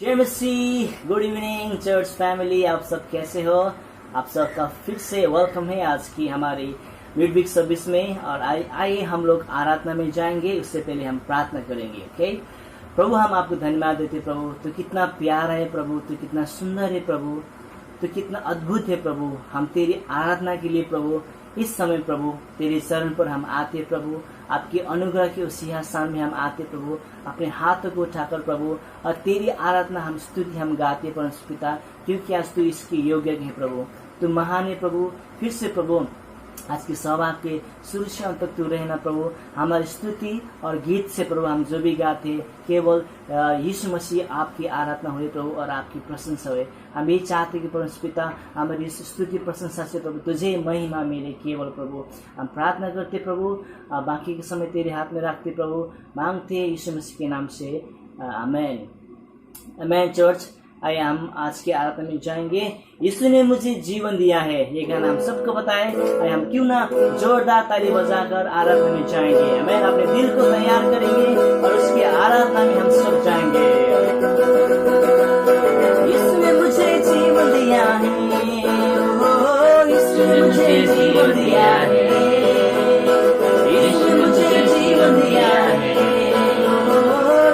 जय मसीह। Good evening church family, आप सब कैसे हो? आप सबका फिर से वेलकम है आज की हमारी मिडवीक सर्विस में। और आइए हम लोग आराधना में जाएंगे। उससे पहले हम प्रार्थना करेंगे। ओके प्रभु, हम आपको धन्यवाद देते प्रभु। तो कितना प्यारा है प्रभु, तो कितना सुंदर है प्रभु, तो कितना अद्भुत है प्रभु। हम तेरी आराधना के लिए प्रभु इस समय प्रभु तेरे चरण पर हम आते प्रभु। आपके अनुग्रह के उस सिंहासन में हम आते प्रभु, अपने हाथों को उठाकर प्रभु, और तेरी आराधना हम स्तुति हम गाते परमेश्वर पिता, क्योंकि आज तू इसके योग्य है प्रभु। तू महान है प्रभु। फिर से प्रभु आज की सभा के शुरू से अंत तक तू रहना प्रभु। हमारी स्तुति और गीत से प्रभु हम जो भी गाते केवल यीशु मसीह आपकी आराधना हुए प्रभु और आपकी प्रशंसा हुए। हम ये चाहते कि परमेश्वर पिता हमारी इस स्तुति प्रशंसा से प्रभु तुझे महिमा मिले केवल प्रभु। हम प्रार्थना करते प्रभु, बाकी के समय तेरे हाथ में रखते प्रभु, मांगते यीशु मसीह के नाम से, आमेन। आमेन। चर्च आइए हम आज के आराधना में जाएंगे। यीशु ने मुझे जीवन दिया है, ये गाना हम सबको बताए। आइए हम क्यों ना जोरदार ताली बजाकर आराधना में जाएंगे। आमेन। अपने दिल को तैयार करेंगे और उसकी आराधना में हम सब जाएंगे। यीशु ने मुझे जीवन दिया है, यीशु ने मुझे जीवन दिया है, यीशु ने मुझे जीवन दिया है,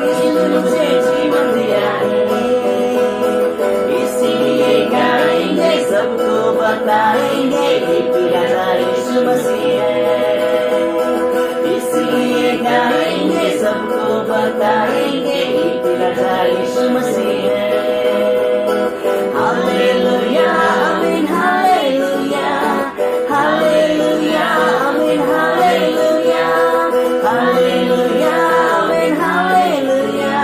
यीशु ने मुझे जीवन दिया है। गाएंगे सबको बताएंगे कि राजा यीशु मसीह है। इसलिए गाएंगे सबको बताएंगे कि राजा यीशु मसीह है। हालेलुया आमीन हालेलुया, हालेलुया आमीन हालेलुया, हालेलुया आमीन हालेलुया,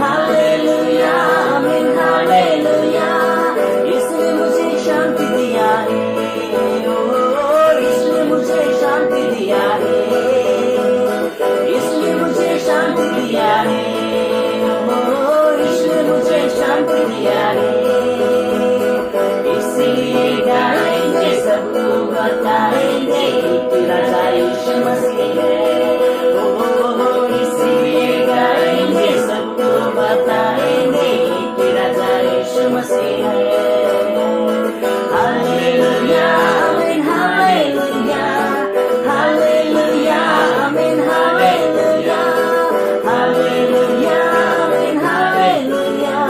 हालेलुया आमीन हालेलुया। शांति दिया है, इसने मुझे शांति दिया है, इसने मुझे शांति दिया है, इसने मुझे शांति दिया है। इसलिए गाएंगे सबको बताएंगे कि राजा यीशु मसीह है। इसलिए गाएंगे सबको बताएंगे कि राजा यीशु मसीह है। Hallelujah, amen, hallelujah, hallelujah, amen, hallelujah, hallelujah, amen, hallelujah,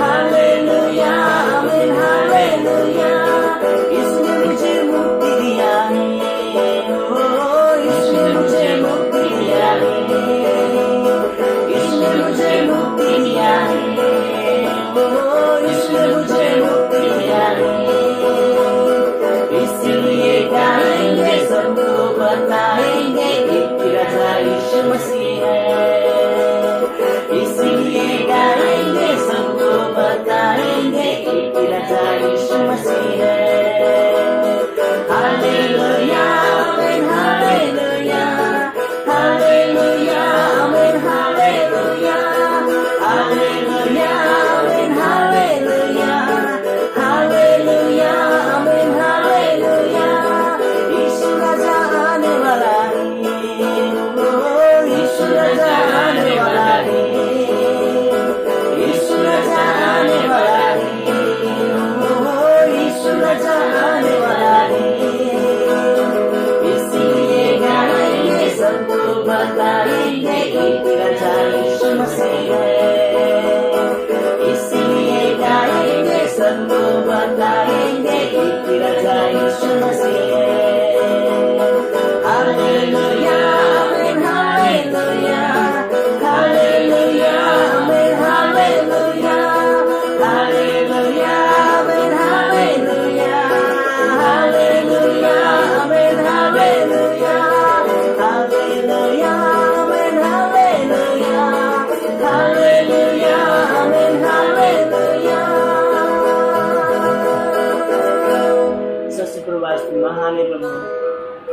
hallelujah, amen, hallelujah। इसने मुझे मुक्ति दिया है, इसने मुझे मुक्ति दिया है, इसने मुझे मुक्ति दिया है, इसने मुझे मुक्ति दिया है। इसलिए गाएंगे सबको बताएंगे कि राजा यीशु मसीह है। इसलिए गाएंगे सबको बताएंगे कि राजा यीशु मसीह है। हालेलुया आमीन हालेलुया, हालेलुया आमीन हालेलुया, हालेलुया आमीन हालेलुया, हालेलुया आमीन हालेलुया। यीशु राजा आने वाला है, यीशु राजा आने वाला है, यीशु राजा आने वाला है, यीशु राजा आने वाला है। इसलिए गाएंगे सबको बताएंगे कि राजा यीशु मसीह है। इसलिए गाएंगे सबको बताएंगे कि राजा यीशु मसीह है। हालेलुया आमीन हालेलुया, हालेलुया आमीन हालेलुया, हालेलुया आमीन हालेलुया, हालेलुया आमीन हालेलुया, हालेलुया आमीन हालेलुया, हालेलुया आमीन हालेलुया। प्रभु महान है प्रभु,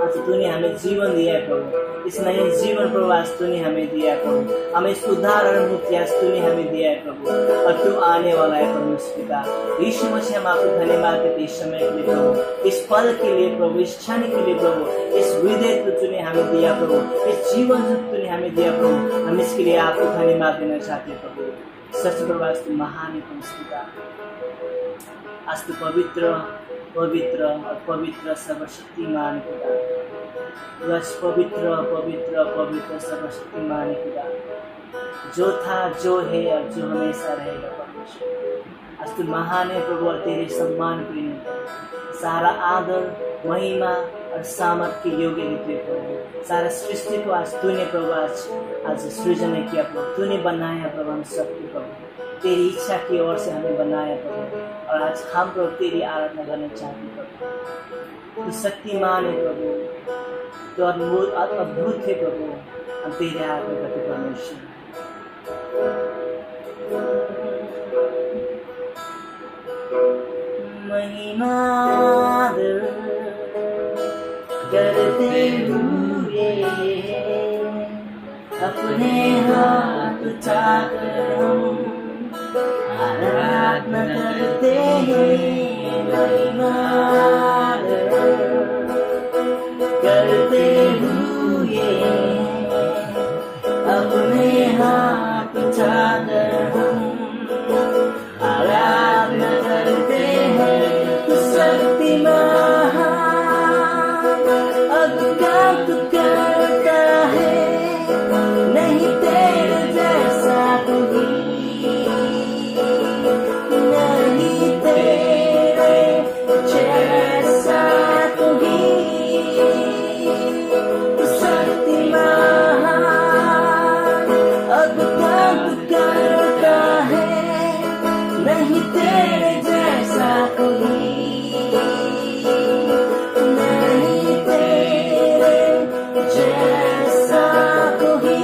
आज तूने हमें जीवन दिया है प्रभु। इस नए जीवन प्रभु आज तूने हमें दिया है प्रभु। हमें इस उद्धार और मुक्ति आज तूने हमें दिया है प्रभु, और तू आने वाला है परमेश्वर पिता। यीशु मसीह हम आपको धन्यवाद देते इस समय के लिए प्रभु, इस पल के लिए प्रभु, इस क्षण के लिए प्रभु, इस हृदय को तूने हमें दिया प्रभु, इस जीवन तूने हमें दिया प्रभु। हम इसके लिए आपको धन्यवाद देना चाहते हैं प्रभु। सच प्रभु आज तू महान है प्रभु पिता। आज तू पवित्र पवित्र और पवित्र सर्वशक्तिमान खुदा। तू आज पवित्र पवित्र पवित्र सर्वशक्तिमान खुदा, जो था, जो है और जो हमेशा रहेगा परमेश्वर। आज तू महान है प्रभु और तेरे सम्मान के लिए सारा आदर, महिमा और सामर्थ्य के योग्य निकले प्रभु। सारा सृष्टि को आज तूने प्रभु आज सृजन किया प्रभु, तूने बनाया प्रभु हम सबको प्रभु, तेरी इच्छा की ओर से हमें बनाया प्रभु। और आज हम प्रभु तेरी आराधना करना चाहते प्रभु। तू शक्तिमान है प्रभु, तो अद्भुत है प्रभु, हम तेरे हाथ में रखे परमेश्वर। महिमा करते हुए अपने हाथ उठाकर हम आराधना करते हैं। महिमा करते हुए अपने हाथ उठाकर हम आराधना करते हैं। शक्तिमान अद्भुत करता है, नहीं तेरे जैसा कोई, नहीं तेरे जैसा कोई। शक्तिमान अद्भुत करता है, नहीं तेरे जैसा कोई, नहीं तेरे जैसा कोई।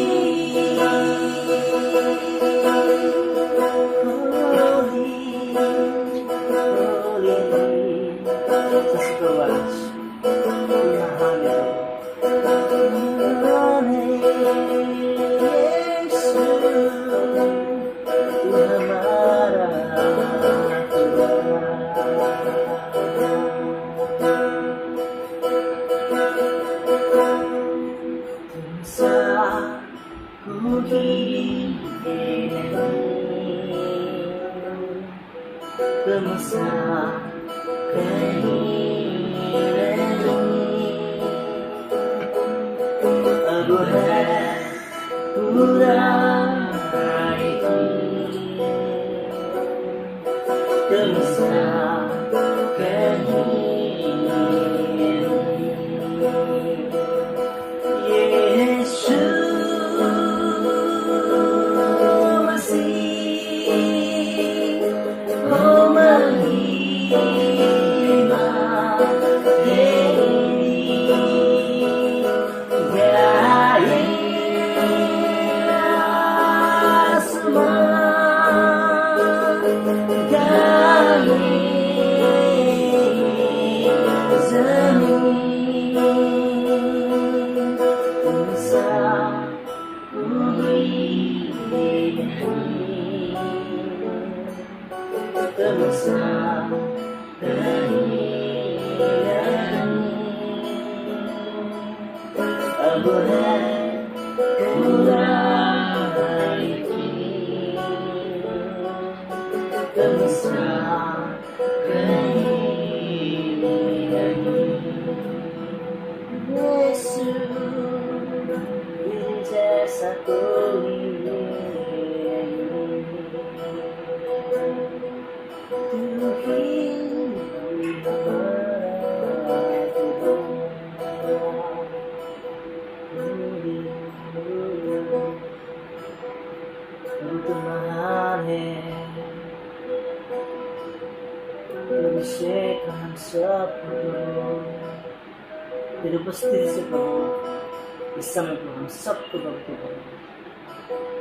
तेरी उपस्थिति से प्रभु इस समय प्रभु हम सबको भरपूर करो।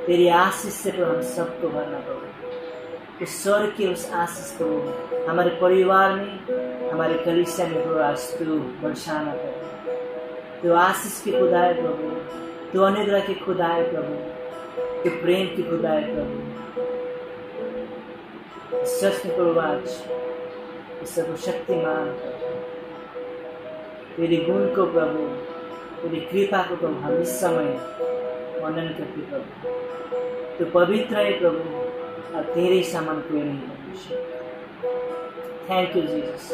तेरी आशीष से प्रभु हम सबको भरना प्रभु। उस स्वर्ग की उस आशीष को हमारे परिवार में, हमारे कलीसिया में प्रभु आज तू बरसाना प्रभु। तू आशीष की खुदा है प्रभु, तू अनुग्रह की खुदा है प्रभु, तू प्रेम की खुदा है प्रभु। सच में प्रभु आज इस सर्वशक्तिमान तेरी गुण को प्रभु, तेरी कृपा को प्रभु हम इस समय वर्णन करते प्रभु। तू पवित्र है प्रभु, और तेरे समान कोई नहीं परमेश्वर। थैंक यू जीसस,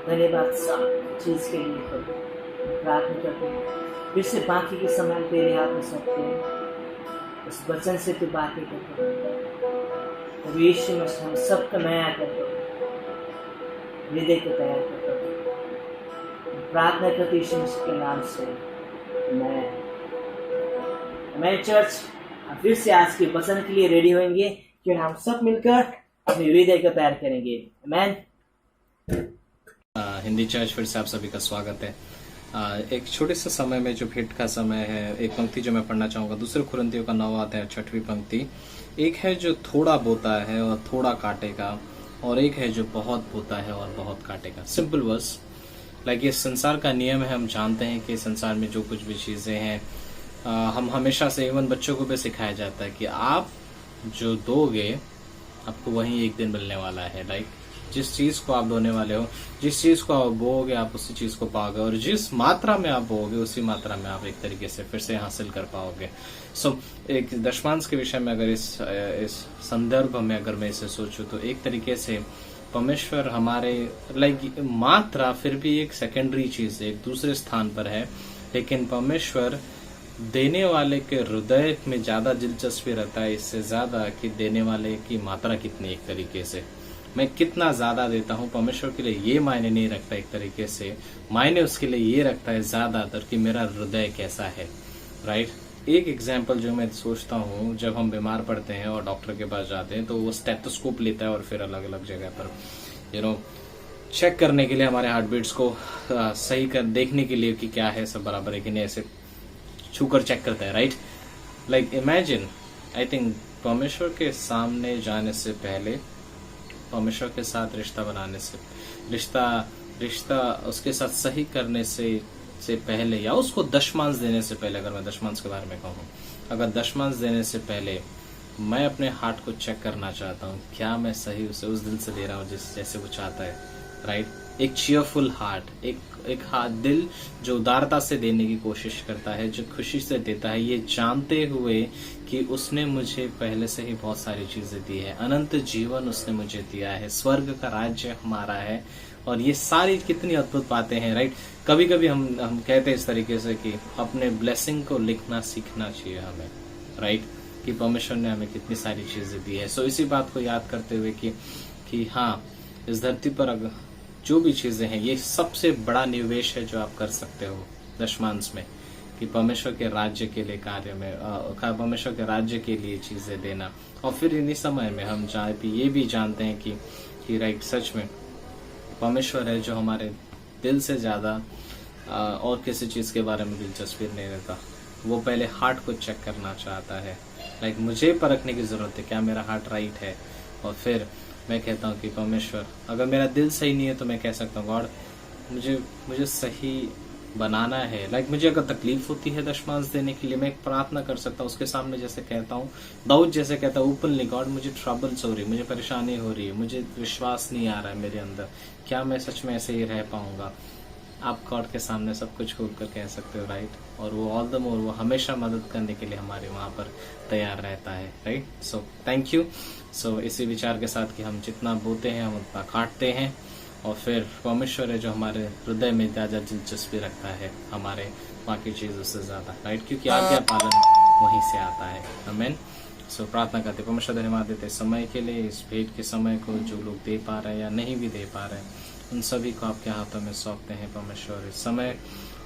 धन्यवाद सब चीज के लिए प्रभु। प्रार्थना करते हैं फिर से बाकी के समय तेरे हाथ में सौंपते हैं। उस वचन से तू बातें करते हैं, प्रभु यीशु मसीह हम सबको नया करते हैं, हृदय को तैयार करते हैं। प्रार्थना करते यीशु मसीह के नाम से मैं चर्च फिर से आज के वचन के लिए रेडी होंगे, क्यों हम सब मिलकर अपने हृदय को तैयार करेंगे। आमेन। हिंदी चर्च फिर से आप सभी का स्वागत है। एक छोटे से समय में जो भेंट का समय है, एक पंक्ति जो मैं पढ़ना चाहूंगा, दूसरे कुरिन्थियों का 9वां अध्याय 6वीं पंक्ति। एक है जो थोड़ा बोता है और थोड़ा काटेगा, और एक है जो बहुत बोता है और बहुत काटेगा। सिंपल वर्स, लाइक ये संसार का नियम है। हम जानते हैं कि संसार में जो कुछ भी चीजें हैं, हम हमेशा से इवन बच्चों को भी सिखाया जाता है कि आप जो दोगे आपको वही एक दिन मिलने वाला है। लाइक जिस चीज को आप बोने वाले हो, जिस चीज को आप बोओगे आप उसी चीज को पाओगे, और जिस मात्रा में आप बोओगे उसी मात्रा में आप एक तरीके से फिर से हासिल कर पाओगे। सो एक दशमांश के विषय में अगर इस संदर्भ में अगर मैं इसे सोचूं तो एक तरीके से परमेश्वर हमारे लाइक मात्रा फिर भी एक सेकेंडरी चीज है, एक दूसरे स्थान पर है, लेकिन परमेश्वर देने वाले के हृदय में ज्यादा दिलचस्पी रहता है इससे ज्यादा कि देने वाले की मात्रा कितनी। एक तरीके से मैं कितना ज्यादा देता हूँ परमेश्वर के लिए ये मायने नहीं रखता, एक तरीके से मायने उसके लिए ये रखता है ज्यादातर कि मेरा हृदय कैसा है। राइट। एक एग्जाम्पल जो मैं सोचता हूँ, जब हम बीमार पड़ते हैं और डॉक्टर के पास जाते हैं तो वो स्टेथोस्कोप लेता है और फिर अलग अलग जगह पर चेक करने के लिए हमारे हार्ट बीट्स को सही कर देखने के लिए कि क्या है, सब बराबर है कि नहीं, ऐसे छूकर चेक करता है। Right. Like imagine, I think परमेश्वर के सामने जाने से पहले, परमेश्वर के साथ रिश्ता बनाने से, रिश्ता उसके साथ सही करने से पहले, या उसको दशमांश देने से पहले, अगर मैं दशमांश के बारे में कहूँ, अगर दशमांश देने से पहले मैं अपने हार्ट को चेक करना चाहता हूँ, क्या मैं सही उसे उस दिल से दे रहा हूँ जैसे वो चाहता है। राइट। एक चीयरफुल हार्ट, एक हार्ट, दिल जो उदारता से देने की कोशिश करता है, जो खुशी से देता है, ये जानते हुए कि उसने मुझे पहले से ही बहुत सारी चीजें दी है, अनंत जीवन उसने मुझे दिया है, स्वर्ग का राज्य हमारा है, और ये सारी कितनी अद्भुत बातें हैं। राइट। कभी कभी हम कहते हैं इस तरीके से कि अपने ब्लेसिंग को लिखना सीखना चाहिए हमें। राइट। कि परमेश्वर ने हमें कितनी सारी चीजें दी है। सो इसी बात को याद करते हुए कि हाँ, इस धरती पर अगर जो भी चीजें हैं, ये सबसे बड़ा निवेश है जो आप कर सकते हो दशमांश में, कि परमेश्वर के राज्य के लिए कार्य में, परमेश्वर के राज्य के लिए चीजें देना। और फिर इन्हीं समय में हम ये भी जानते हैं कि राइट, सच में परमेश्वर है जो हमारे दिल से ज्यादा और किसी चीज के बारे में दिलचस्पी नहीं रहता। वो पहले हार्ट को चेक करना चाहता है। लाइक मुझे परखने की जरूरत है, क्या मेरा हार्ट राइट है, और फिर मैं कहता हूँ कि परमेश्वर, अगर मेरा दिल सही नहीं है तो मैं कह सकता हूँ गॉड मुझे सही बनाना है। लाइक मुझे अगर तकलीफ होती है दशमांश देने के लिए, मैं एक प्रार्थना कर सकता हूँ उसके सामने, जैसे कहता हूँ दाऊद जैसे कहता है ओपनली, गॉड मुझे ट्रबल्स हो रही है, मुझे परेशानी हो रही है, मुझे विश्वास नहीं आ रहा है मेरे अंदर, क्या मैं सच में ऐसे ही रह पाऊंगा। आप गॉड के सामने सब कुछ खोल कर कह सकते हो। राइट। और वो ऑल द मोर, वो हमेशा मदद करने के लिए हमारे वहां पर तैयार रहता है। Right. So thank you. So इसी विचार के साथ कि हम जितना बोते हैं हम उतना काटते हैं, और फिर परमेश्वर है जो हमारे हृदय में ज्यादा दिलचस्पी रखता है हमारे बाकी चीजों से ज्यादा। राइट। क्योंकि आज्ञा पालन वहीं से आता है। आमीन। सो प्रार्थना करते परमेश्वर धन्यवाद देते समय के लिए, इस भेंट के समय को जो लोग दे पा रहे हैं या नहीं भी दे पा रहे हैं, उन सभी को आपके हाथों में सौंपते हैं परमेश्वर। इस समय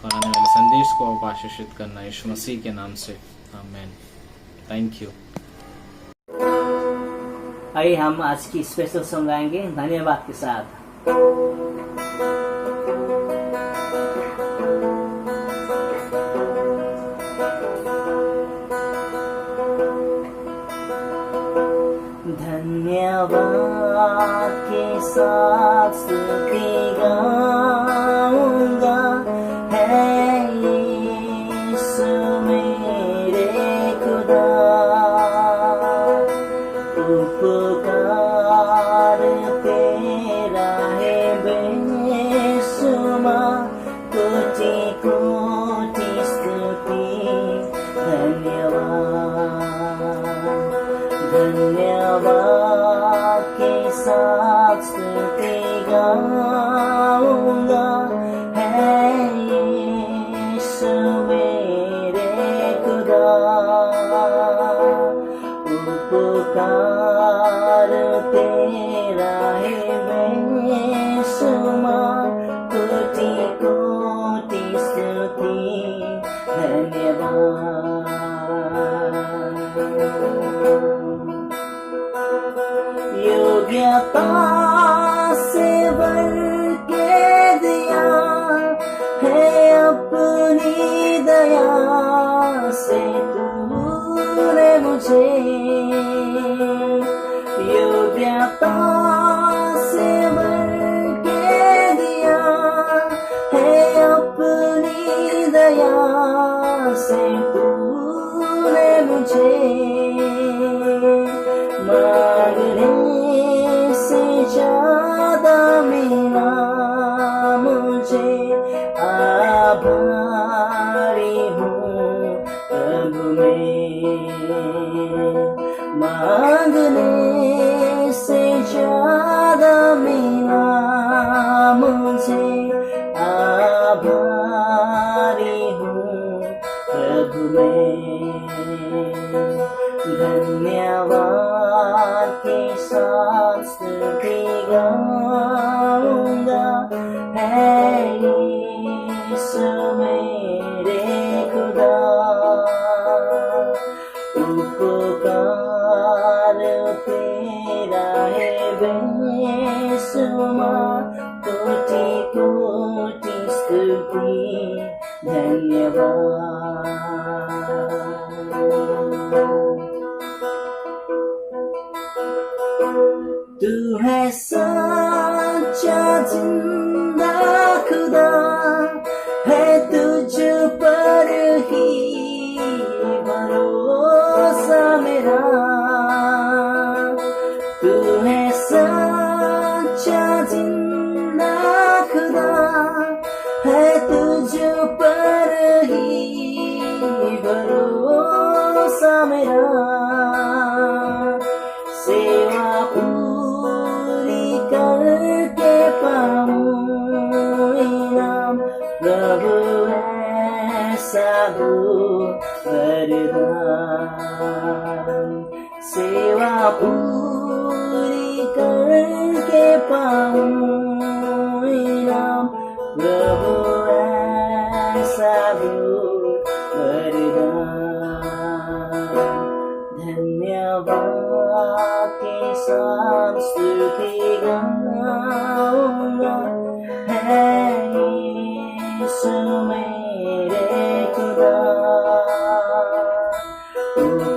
और आने वाले संदेश को आप आशीषित करना यीशु मसीह के नाम से। आमीन। Thank you. आइए हम आज की स्पेशल सॉन्ग गाएंगे धन्यवाद के साथ। धन्यवाद के साथ स्तुति गाऊंगा, है यीशु मेरे खुदा, उपकार तेरा है बेशुमार, कोटि कोटि स्तुति धन्यवाद। योग्यता से भर के दिया है अपनी दया से तूने मुझे, योग्यता से भर के दिया है अपनी दया से तूने मुझे, मांगने से ज्यादा मिला मुझे, आभारी हूँ प्रभु मैं, मांगने से ज्यादा मिला मुझे, आभारी हूँ प्रभु मैं। धन्यवाद के साथ स्तुति गाऊंगा, है यीशु मेरे खुदा, उपकार तेरा है बेशुमार, कोटि कोटि स्तुति धन्यवाद। तू है सच्चा जिंदा खुदा, है तुझ पर ही भरोसा मेरा, तू है सच्चा जिंदा खुदा, है तुझ पर ही भरोसा मेरा, सेवा पूरी करके पाऊं इनाम प्रभु ऐसा हो वरदान, सेवा पूरी करके पाऊं इनाम प्रभु ऐसा हो वरदान। धन्यवाद के साथ स्तुति गाऊंगा, है यीशु मेरे खुदा,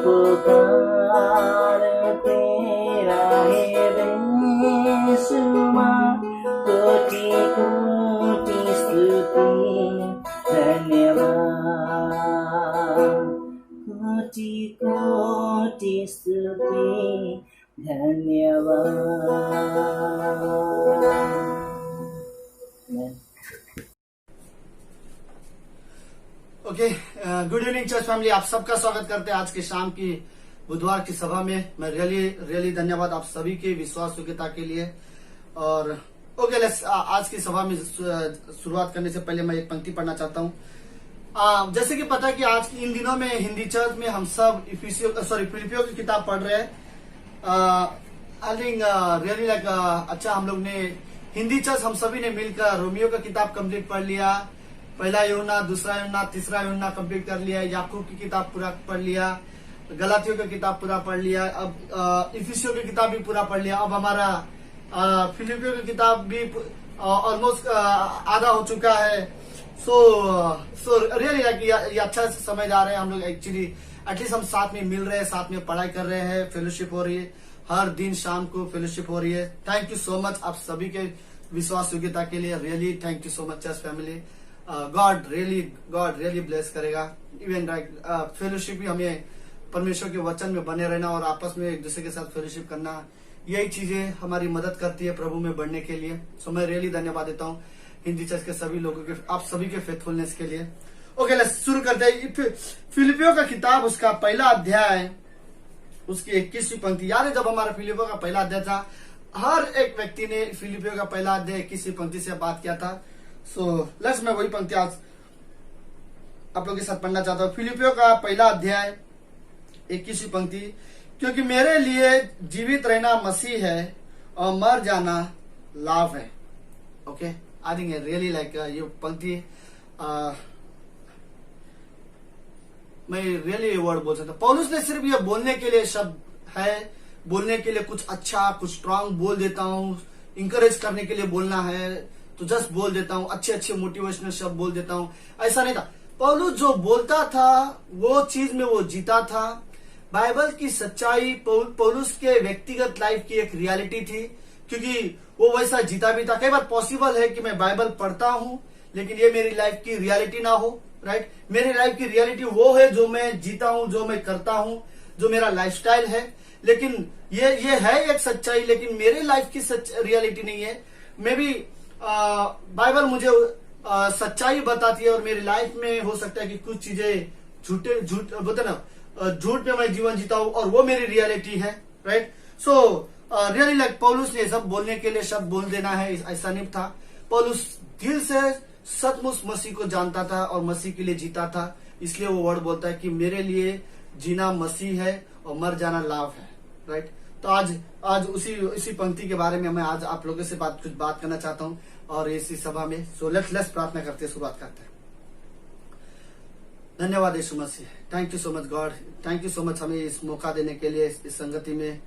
उपकार तेरा है बेशुमार, कोटि कोटि स्तुति धन्यवाद, कोटि कोटि स्तुति धन्यवाद। Okay, good evening church family, आप सबका स्वागत करते हैं आज के शाम की बुधवार की सभा में। मैं रियली धन्यवाद आप सभी के विश्वास योग्यता के लिए। और ओके, आज की सभा में शुरुआत करने से पहले मैं एक पंक्ति पढ़ना चाहता हूँ। जैसे कि पता है कि आज इन दिनों में हिंदी चर्च में हम सब फिलिपियों की किताब पढ़ रहे हैं। आई थिंक रियली लाइक अच्छा, हम लोग ने हिंदी चर्च हम सभी ने मिलकर रोमियो का किताब कंप्लीट पढ़ लिया, पहला यूहन्ना, दूसरा यूहन्ना, तीसरा यूहन्ना कंप्लीट कर लिया, याकूब की किताब पूरा पढ़ लिया, गलातियों की किताब पूरा पढ़ लिया, अब इफिसियों की किताब भी पूरा पढ़ लिया, अब हमारा फिलिपियों की किताब भी ऑलमोस्ट आधा हो चुका है। सो रियली लाइक ये अच्छा समय जा रहे हैं हम लोग। एक्चुअली एटलीस्ट हम साथ में मिल रहे हैं, साथ में पढ़ाई कर रहे हैं, फेलोशिप हो रही है, हर दिन शाम को फेलोशिप हो रही है। थैंक यू सो मच आप सभी के विश्वास योग्यता के लिए। Really thank you so much church family. God really bless करेगा। इवन लाइक फेलोशिप भी हमें परमेश्वर के वचन में बने रहना और आपस में एक दूसरे के साथ फेलोशिप करना, यही चीजें हमारी मदद करती है प्रभु में बढ़ने के लिए। सो मैं रियली धन्यवाद देता हूँ हिंदी चर्च के सभी लोगों के, आप सभी के फेथफुलनेस के लिए। ओके, लेट्स शुरू करते हैं। फिलिपियों का किताब उसका पहला अध्याय उसकी 21वीं पंक्ति। याद है जब हमारा फिलिपियों का पहला अध्याय था, हर एक व्यक्ति ने फिलिपियों का पहला अध्याय 21वीं पंक्ति से बात किया था। सो लेट्स मैं वही पंक्ति आज आप लोगों के साथ पढ़ना चाहता हूँ। फिलिपियों का पहला अध्याय 21वीं पंक्ति। क्योंकि मेरे लिए जीवित रहना मसीह है और मर जाना लाभ है। Okay, I think really like ये पंक्ति मैं रियली ये वर्ड बोल सकता हूँ। पौलुस ने सिर्फ ये बोलने के लिए शब्द है, बोलने के लिए कुछ अच्छा कुछ स्ट्रांग बोल देता हूँ, इंकरेज करने के लिए बोलना है तो जस्ट बोल देता हूँ, अच्छे अच्छे मोटिवेशनल शब्द बोल देता हूँ, ऐसा नहीं था। पौलुस जो बोलता था वो चीज में वो जीता था। बाइबल की सच्चाई पौलुस के व्यक्तिगत लाइफ की एक रियलिटी थी, क्योंकि वो वैसा जीता भी था। कई बार पॉसिबल है कि मैं बाइबल पढ़ता हूँ लेकिन ये मेरी लाइफ की रियलिटी ना हो, राइट। मेरी लाइफ की रियलिटी वो है जो मैं जीता हूँ, जो मैं करता हूँ, जो मेरा लाइफस्टाइल है। लेकिन ये है एक सच्चाई, लेकिन मेरे लाइफ की रियलिटी नहीं है। मे बी बाइबल मुझे सच्चाई बताती है और मेरी लाइफ में हो सकता है कि कुछ चीजें झूठ बोलते ना, झूठ में मैं जीवन जीता हूँ और वो मेरी रियलिटी है, राइट। सो रियली लाइक पौलुस ने सब बोलने के लिए शब्द बोल देना है ऐसा नहीं था। पौलुस दिल से सचमुच मसीह को जानता था और मसीह के लिए जीता था, इसलिए वो वर्ड बोलता है कि मेरे लिए जीना मसीह है और मर जाना लाभ है, राइट। तो आज उसी पंक्ति के बारे में मैं आज आप लोगों से कुछ बात करना चाहता हूँ और इसी सभा में। सो लेट्स प्रार्थना करते शुरुआत करते हैं। धन्यवाद Yeshu Masih, thank you so much God, thank you so much हमें इस मौका देने के लिए, इस संगति में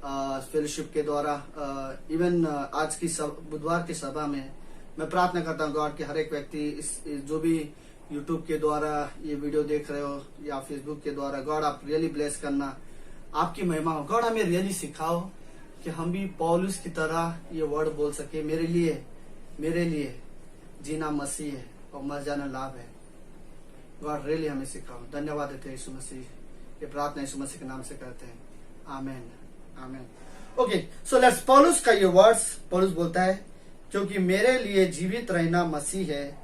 फेलोशिप के द्वारा इवन आज की बुधवार की सभा में मैं प्रार्थना करता हूँ गॉड कि हर एक व्यक्ति इस जो भी यूट्यूब के द्वारा ये वीडियो देख रहे हो या फेसबुक के द्वारा, गॉड आप रियली ब्लेस करना, आपकी महिमा हो। गॉड हमें रियली सिखाओ कि हम भी पौलुस की तरह ये वर्ड बोल सके, मेरे लिए जीना मसीह है और मर जाना लाभ है। गॉड रियली हमें सिखाओ। धन्यवाद देते हैं यीशु मसीह, ये प्रार्थना यीशु मसीह के नाम से करते हैं, आमेन आमेन। ओके, सो लेट्स पौलुस का ये वर्ड्स, पौलुस बोलता है क्योंकि मेरे लिए जीवित रहना मसीह है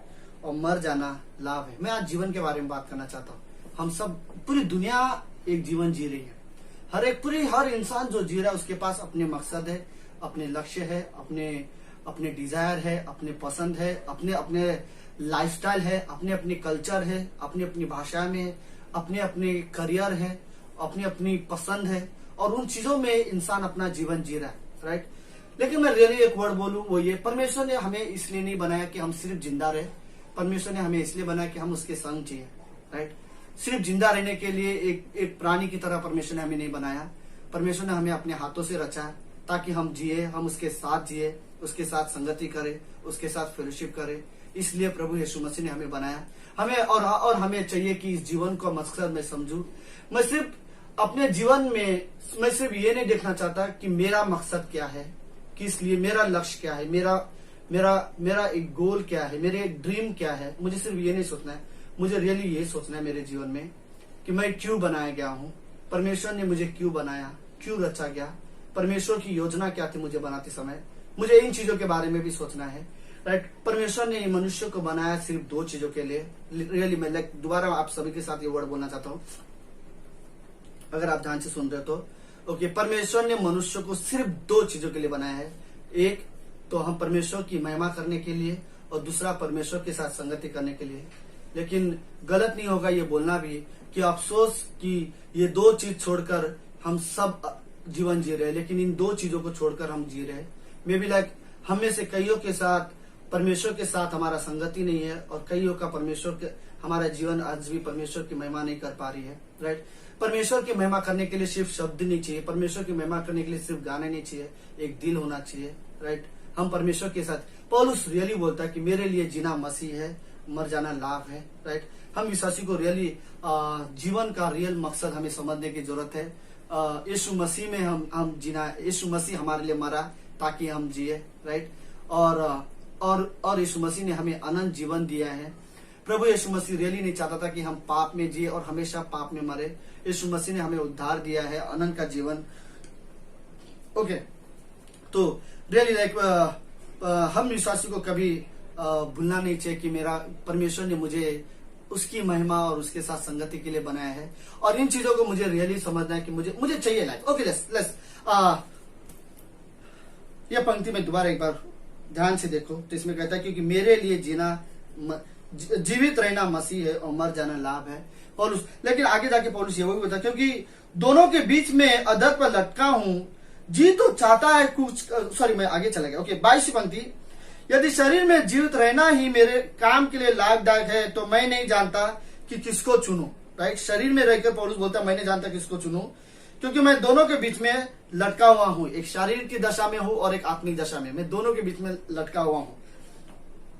और मर जाना लाभ है। मैं आज जीवन के बारे में बात करना चाहता हूँ। हम सब, पूरी दुनिया एक जीवन जी रही है, हर इंसान जो जी रहा है उसके पास अपने मकसद है, अपने लक्ष्य है, अपने डिजायर है, अपने पसंद है, अपने लाइफस्टाइल है, अपने कल्चर है, अपनी भाषा में, अपने करियर है, अपनी पसंद है और उन चीजों में इंसान अपना जीवन जी रहा है, राइट। लेकिन मैं रियली एक वर्ड बोलूं, वो ये, परमेश्वर ने हमें इसलिए नहीं बनाया कि हम सिर्फ जिंदा रहे, परमेश्वर ने हमें इसलिए बनाया कि हम उसके संग जिए, राइट। सिर्फ जिंदा रहने के लिए एक प्राणी की तरह परमेश्वर ने हमें नहीं बनाया। परमेश्वर ने हमें अपने हाथों से रचा ताकि हम जिए, हम उसके साथ जिए, उसके साथ संगति करें, उसके साथ फेलोशिप करें। इसलिए प्रभु यीशु मसीह ने हमें बनाया। हमें और हमें चाहिए कि इस जीवन को मकसद में समझूं। मैं सिर्फ अपने जीवन में मैं सिर्फ ये नहीं देखना चाहता कि मेरा मकसद क्या है, किस लिए, मेरा लक्ष्य क्या है, मेरा एक गोल क्या है, मेरे एक ड्रीम क्या है। मुझे सिर्फ ये नहीं सोचना है, मुझे रियली ये सोचना है मेरे जीवन में कि मैं क्यों बनाया गया हूँ, परमेश्वर ने मुझे क्यों बनाया, क्यों रचा गया, परमेश्वर की योजना क्या थी मुझे बनाते समय। मुझे इन चीजों के बारे में भी सोचना है, राइट। परमेश्वर ने मनुष्य को बनाया सिर्फ 2 चीजों के लिए। रियली मैं दोबारा आप सभी के साथ ये वर्ड बोलना चाहता हूँ, अगर आप ध्यान से सुन रहे हो तो। ओके, परमेश्वर ने मनुष्य को सिर्फ 2 चीजों के लिए बनाया है। एक तो हम परमेश्वर की महिमा करने के लिए और दूसरा परमेश्वर के साथ संगति करने के लिए। लेकिन गलत नहीं होगा ये बोलना भी कि अफसोस कि ये 2 चीज छोड़कर हम सब जीवन जी रहे, लेकिन इन 2 चीजों को छोड़कर हम जी रहे। मे बी लाइक हम में से कईयों के साथ परमेश्वर के साथ हमारा संगति नहीं है और कईयों का हमारा जीवन आज भी परमेश्वर की महिमा नहीं कर पा रही है, राइट। परमेश्वर की महिमा करने के लिए सिर्फ शब्द नहीं चाहिए, परमेश्वर की महिमा करने के लिए सिर्फ गाने नहीं चाहिए, एक दिल होना चाहिए, राइट। हम परमेश्वर के साथ, पौलुस रियली बोलता है कि मेरे लिए जीना मसीह है, मर जाना लाभ है, राइट। हम विश्वासी को रियली जीवन का रियल मकसद हमें समझने की जरूरत है। यीशु मसीह में हम जीना, यीशु मसीह हमारे लिए मरा ताकि हम जिए, राइट। और यीशु मसीह ने हमें अनंत जीवन दिया है। प्रभु यीशु मसीह रियली नहीं चाहता था कि हम पाप में जिए और हमेशा पाप में मरे। यीशु मसीह ने हमें उद्धार दिया है, अनंत का जीवन। ओके, तो रियली लाइक हम विश्वासी को कभी भूलना नहीं चाहिए कि मेरा परमेश्वर ने मुझे उसकी महिमा और उसके साथ संगति के लिए बनाया है और इन चीजों को मुझे रियली समझना है कि मुझे चाहिए लाइफ। ओके, लेट्स यह पंक्ति में दोबारा एक बार ध्यान से देखो तो इसमें कहता है क्योंकि मेरे लिए जीवित रहना मसीह है और मर जाना लाभ है। पौलुस, लेकिन आगे जाके पौलुस ये भी बता क्योंकि दोनों के बीच में अधर पर लटका हूं, जी तो चाहता है कुछ, सॉरी मैं आगे चला गया। ओके, 22 पंक्ति, यदि शरीर में जीवित रहना ही मेरे काम के लिए लाभदायक है तो मैं नहीं जानता कि किसको चुनूं। राइट। शरीर में रहकर पौलुस बोलता है मैं नहीं जानता किसको चुनूं, क्योंकि मैं दोनों के बीच में लटका हुआ हूं, एक शारीरिक की दशा में हूं और एक आत्मिक दशा में, मैं दोनों के बीच में लटका हुआ हूं।